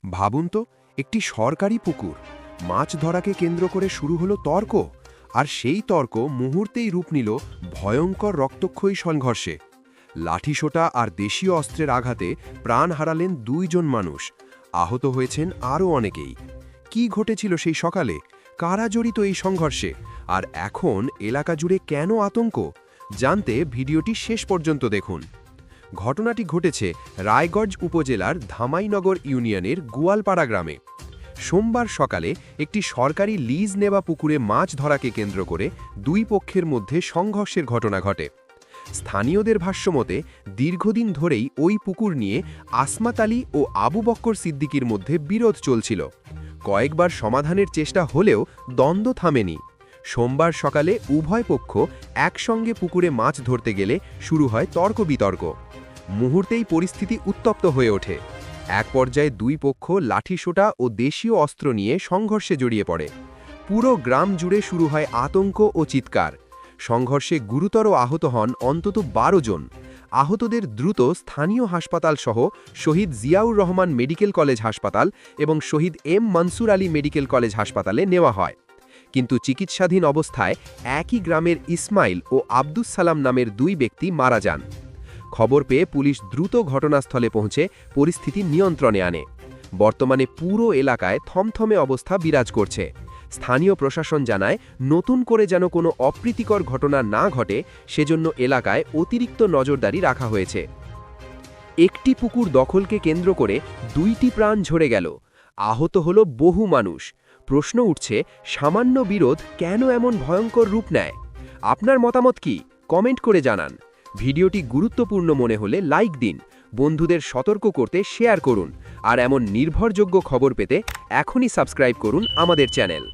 ভাবুন তো, একটি সরকারি পুকুর, মাছ ধরাকে কেন্দ্র করে শুরু হলো তর্ক, আর সেই তর্ক মুহূর্তেই রূপ নিল ভয়ঙ্কর রক্তক্ষয়ী সংঘর্ষে। লাঠিসোঁটা আর দেশীয় অস্ত্রের আঘাতে প্রাণ হারালেন 2 জন মানুষ, আহত হয়েছেন আরও অনেকেই। কি ঘটেছিল সেই সকালে, কারা জড়িত এই সংঘর্ষে, আর এখন এলাকা জুড়ে কেন আতঙ্ক? জানতে ভিডিওটি শেষ পর্যন্ত দেখুন। ঘটনাটি ঘটেছে রায়গঞ্জ উপজেলার ধামাইনগর ইউনিয়নের গোয়ালপাড়া গ্রামে। সোমবার সকালে একটি সরকারি লিজ নেওয়া পুকুরে মাছ ধরাকে কেন্দ্র করে 2 পক্ষের মধ্যে সংঘর্ষের ঘটনা ঘটে। স্থানীয়দের ভাষ্যমতে দীর্ঘদিন ধরেই ওই পুকুর নিয়ে আসমাত আলী ও আবু বক্কর সিদ্দিকীর মধ্যে বিরোধ চলছিল। কয়েকবার সমাধানের চেষ্টা হলেও দ্বন্দ্ব থামেনি। সোমবার সকালে উভয় পক্ষ একসঙ্গে পুকুরে মাছ ধরতে গেলে শুরু হয় তর্ক বিতর্ক। মুহূর্তেই পরিস্থিতি উত্তপ্ত হয়ে ওঠে। এক পর্যায়ে 2 পক্ষ লাঠিসোঁটা ও দেশীয় অস্ত্র নিয়ে সংঘর্ষে জড়িয়ে পড়ে। পুরো গ্রাম জুড়ে শুরু হয় আতঙ্ক ও চিৎকার। সংঘর্ষে গুরুতর আহত হন অন্তত 12 জন। আহতদের দ্রুত স্থানীয় হাসপাতাল সহ শহীদ জিয়াউর রহমান মেডিকেল কলেজ হাসপাতাল এবং Shaheed M Mansur Ali medical college হাসপাতালে নেওয়া হয়। কিন্তু চিকিৎসাধীন অবস্থায় একই গ্রামের ইসমাইল ও আব্দুস সালাম নামের 2 ব্যক্তি মারা যান। খবর পেয়ে পুলিশ দ্রুত ঘটনাস্থলে পৌঁছে পরিস্থিতি নিয়ন্ত্রণে আনে। বর্তমানে পুরো এলাকায় থমথমে অবস্থা বিরাজ করছে। স্থানীয় প্রশাসন জানায়, নতুন করে যেন কোনো অপ্রীতিকর ঘটনা না ঘটে সেজন্য এলাকায় অতিরিক্ত নজরদারি রাখা হয়েছে। একটি পুকুর দখলকে কেন্দ্র করে 2টি প্রাণ ঝরে গেল, আহত হল বহু মানুষ। প্রশ্ন উঠছে, সামান্য বিরোধ কেন এমন ভয়ঙ্কর রূপ নেয়? আপনার মতামত কি? কমেন্ট করে জানান। ভিডিওটি গুরুত্বপূর্ণ মনে হলে লাইক দিন, বন্ধুদের সতর্ক করতে শেয়ার করুন, আর এমন নির্ভরযোগ্য খবর পেতে এখনই সাবস্ক্রাইব করুন আমাদের চ্যানেল।